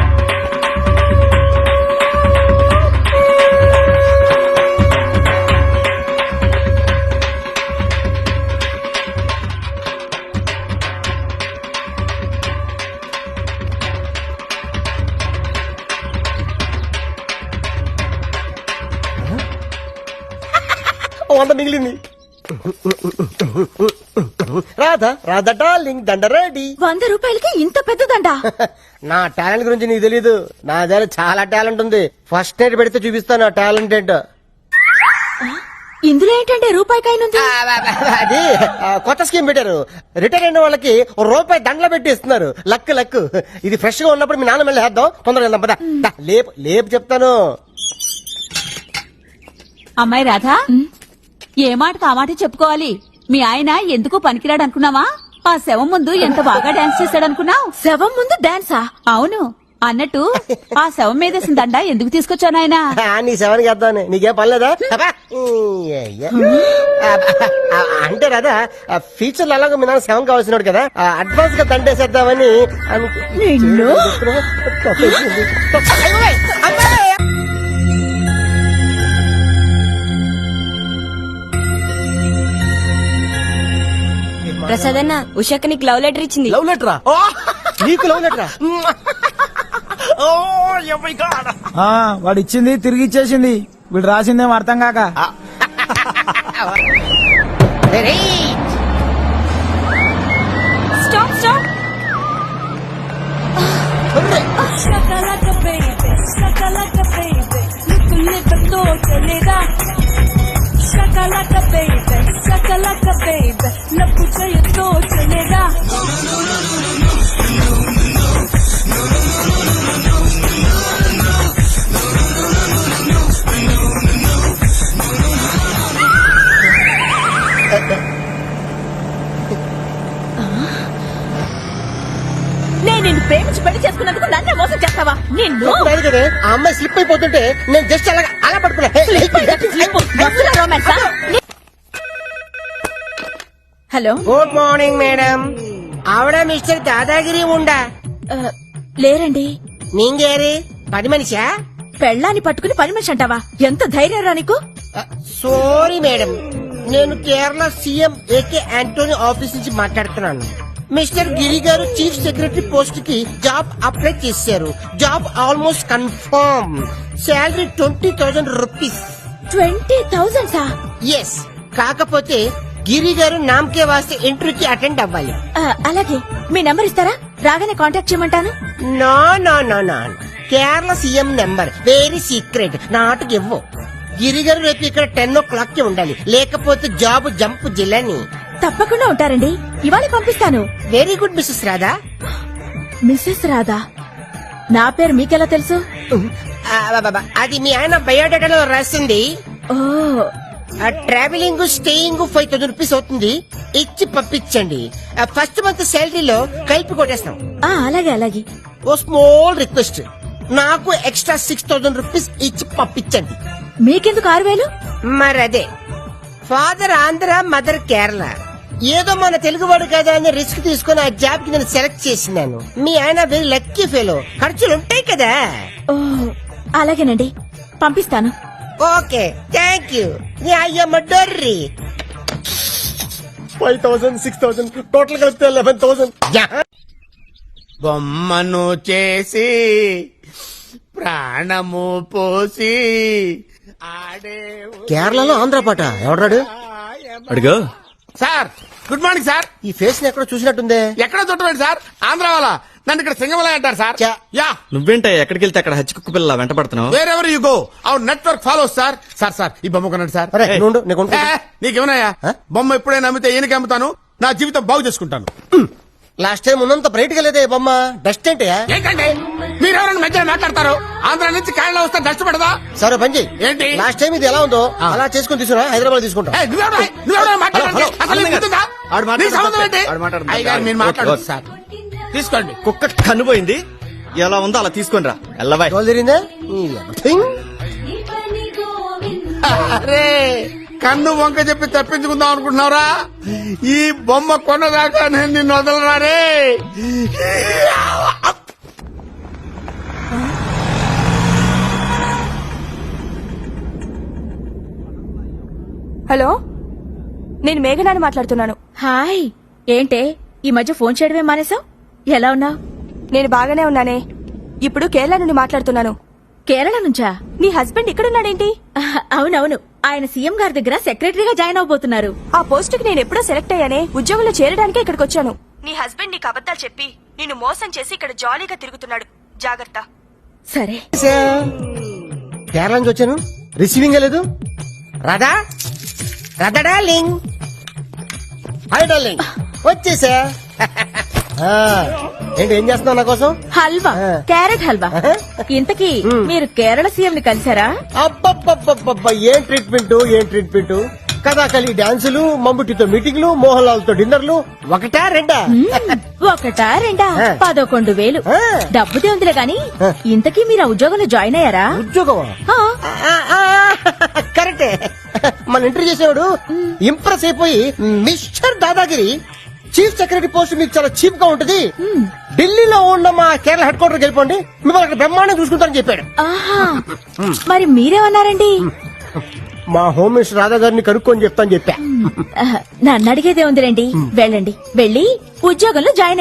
వంద మిగిలింది. రాధా డార్లింగ్, దండ రెడీ. 100 రూపాయలకి ఇంత పెద్ద దండ? నా టాలెంట్ గురించి నీకు తెలీదు. నా దగ్గర చాలా టాలెంట్ ఉంది. ఫస్ట్ నైట్ పెడితే చూపిస్తాను నా టాలెంట్ ఏంటో. ఇందులో ఏంటంటే రూపాయికైనా అది కొత్త స్కీమ్ పెట్టారు. రిటైర్ అయిన వాళ్ళకి రూపాయి దండలు పెట్టి ఇస్తున్నారు. లక్. ఇది ఫ్రెష్ గా ఉన్నప్పుడు మీ నాన్న మళ్ళీ వేద్దాం. తొందరగా వెళ్దాం పద. లేపు చెప్తాను. అమ్మాయి రాధా, ఏ మాటకు ఆ మాట చెప్పుకోవాలి. మీ ఆయన ఎందుకు పనికిరాడు అనుకున్నావా? ఆ శవం ముందు ఎంత బాగా డాన్స్ చేశాడు అనుకున్నావు? శవం ముందు డాన్సా? అవును. అన్నట్టు ఆ శవం మీదేసిన దండ ఎందుకు తీసుకొచ్చాను ఆయన? నీ శవానికి వేద్దాం. నీకేం పర్లేదా? అంటే రాదా, ఫ్యూచర్ లో అలాగే మీ నాన్న శవం కావాల్సినాడు కదా, అడ్వాన్స్ గా దండేసేద్దామని ప్రసాద్ అన్న, ఉషాక నీకు లవ్ లెటర్ ఇచ్చింది. లవ్ లెటరా? నీకు లవ్ లెటరా? వాడు ఇచ్చింది తిరిగి ఇచ్చేసింది. వీడు రాసిందేం అర్థం కాక. Stop stop. నేను నిన్ను ప్రేమించి పెళ్లి చేసుకున్నందుకు నన్నే మోసం చేస్తావా? నిన్ను కదా ఆ అమ్మాయి స్లిప్ అయిపోతుంటే నేను జస్ట్ అలా పడుకున్నా. Hello, good morning madam. ఆవిడ మిస్టర్ దాదాగిరి ఉండా? లేరండి. నీంగేరి 10 మనిషా? పెళ్ళాన్ని పట్టుకుని 10 మనిషి అంటావా? ఎంత ధైర్యం రా నీకు? సారీ మేడం, నేను Kerala CM A K Antony office నుంచి మాట్లాడుతున్నాను. మిస్టర్ గిరి గారు చీఫ్ సెక్రటరీ పోస్ట్ కి జాబ్ అప్లై చేశారు. Job almost confirm. Salary 20,000 rupees. 20,000 సా? ఎస్. కాకపోతే గిరి గారు నామకే వాస్తే ఇంటర్వ్యూకి అటెండ్ అవ్వాలి. అలాగే, మీ నంబర్ ఇస్తారా? రాగానే కాంటాక్ట్ చేయమంటాను. No no no no Kerala CM number very secret not give. గిరిగారు రేపు ఇక్కడ 10 o'clock ఉండాలి, లేకపోతే జాబ్ జంప్ జిల్లని. తప్పకుండా ఉంటారండి, ఇవాళ పంపిస్తాను. Very good Mrs Radha. Mrs Radha, నా పేరు మీకెలా తెలుసు? అది మీ ఆయన బయోడేటాలో రాసింది. ఓ, ట్రావెలింగ్ స్టేయింగ్ 5,000 రూపీస్ అవుతుంది, ఇచ్చి పంపించండి. ఫస్ట్ మంత్ శాలరీలో కలిపి కొట్టేస్తాం. అలాగే అలాగే. ఓ స్మాల్ రిక్వెస్ట్, నాకు ఎక్స్ట్రా 6,000 రూపీస్ ఇచ్చి పంపించండి. మీకెందుకు 6,000? మరి అదే, ఫాదర్ ఆంధ్ర మదర్ కేరళ, ఏదో మన తెలుగువాడు కదా అని రిస్క్ తీసుకుని ఆ జాబ్ కి నేను సెలెక్ట్ చేసినాను. మీ ఆయన వెరీ లక్కీ ఫెలో, ఖర్చులు ఉంటాయి కదా. ఓ, అలాగేనండి, పంపిస్తాను. Okay, thank you. అయ్యమ్మ డర్రీ 5,000 6,000 టోటల్ కలిపితే 11,000. బొమ్మను చేసి ప్రాణము పోసి ఆడే. కేరళలో ఆంధ్ర పాట ఎవడాడు? అడుగు సార్. Good morning sir. ఈ ఫేస్ ని ఎక్కడో చూసినట్టుందే. ఎక్కడ చుట్టమండి సార్? ఆంధ్ర వాళ్ళ. నన్ను ఇక్కడ సింగమల అంటారు సార్. యా, నువ్వేంటే ఎక్కడికి వెళ్తే అక్కడ హచ్చి కుక్క పిల్ల వెంట పడుతున్నావు? Wear ever you go our network follow sir. Sir sir ఈ బొమ్మ కొనండి సార్. అరే, నువ్వు ఉండు, నీకు ఉంటుంది. నీకేమన్నాయా? బొమ్మ ఎప్పుడైనా అమ్మితే ఈయనకి అమ్ముతాను, నా జీవితం బాగు చేసుకుంటాను. లాస్ట్ టైం ఉన్నంత బ్రైట్ గా లేదే బొమ్మ. డస్ట్ ఏంటి? ఏంటంటే మీరెవరైనా మధ్యలో మాట్లాడతారు? ఆంధ్ర నుంచి కేరళ వస్తే డస్ట్ పడదా? సరే పంచి ఏంటి? లాస్ట్ టైం ఇది ఎలా ఉందో అలా చేసుకుని తీసుకురా, హైదరాబాద్ తీసుకుంటా. నువ్వెవరైనా మాట్లాడండి. అసలు నీకు గుర్తుందా? నీ సంబంధం ఏంటి? అయ్యగారు మీరు మాట్లాడదు సార్. తీసుకోండి. కుక్క కనుపోయింది, ఎలా ఉందో అలా తీసుకొని రా. ఎల్లబాయ్. తోలు తిరిందా? అరే, కన్ను వంక చెప్పి తప్పించుకుందాం అనుకుంటున్నావురా? ఈ బొమ్మ కొన్నదాకా నేను నిన్ను వదలరారే. హలో, నేను మేఘనాని మాట్లాడుతున్నాను. హాయ్, ఏంటే ఈ మధ్య ఫోన్ చేయడమే మానేసావు? ఎలా ఉన్నావు? నేను బాగానే ఉన్నానే. ఇప్పుడు కేరళ నుండి మాట్లాడుతున్నాను. కేరళ నుంచా? నీ హస్బెండ్ ఇక్కడున్నాడేంటి? అవునవును, ఆయన సీఎం గారి దగ్గర సెక్రటరీగా జాయిన్ అవబోతున్నారు. ఆ పోస్ట్ కి నేను ఎప్పుడో సెలెక్ట్ అయ్యానే, ఉద్యోగంలో చేరడానికే ఇక్కడికి వచ్చాను. నీ హస్బెండ్ నీకు అబద్ధాలు చెప్పి నిన్ను మోసం చేసి ఇక్కడ జాలీగా తిరుగుతున్నాడు, జాగ్రత్త. సరే. కేరళ నుంచి వచ్చాను, రిసీవింగ్ లేదు. Radha, Radha darling. Hi darling, వచ్చేసా. ఏంటి, ఏం చేస్తున్నావు నా కోసం? హల్వా, క్యారెట్ హల్వా. ఇంతకీ మీరు కేరళ సీఎం ని కలిసారా? అబ్బబ్బబ్బబ్బబ్బ, ఏం ట్రీట్మెంట్, ఏం ట్రీట్మెంట్. కథాకళి డాన్సులు, మమ్ముటితో మీటింగ్లు, మోహన్ లాల్ తో డిన్నర్లు. ఒకటా రెండా? ఒకటా రెండా? 11,000. డబ్బుదే ఉందిలే గాని, ఇంతకీ మీరు ఆ ఉద్యోగంలో జాయిన్ అయ్యారా? ఉద్యోగం కరెక్టే. మన ఇంటర్వ్యూ చేసేవాడు ఇంప్రెస్ అయిపోయి, mister dadagiri chief secretary post మీకు చాలా చీప్ గా ఉంటది, ఢిల్లీలో ఉన్న మా కేరళ హెడ్ క్వార్టర్ వెళ్ళిపోండి, మిమ్మల్ని అక్కడ బ్రహ్మాండం చూసుకుంటారని చెప్పాడు. ఆహా, మరి మీరేమన్నారండి? మా హోమ్ మినిస్టర్ రాధా గారిని కనుక్కొని చెప్తాను చెప్పా. నన్ను అడిగేదే ఉందిలేండి, వెళ్ళండి, వెళ్ళి ఉద్యోగంలో జాయిన్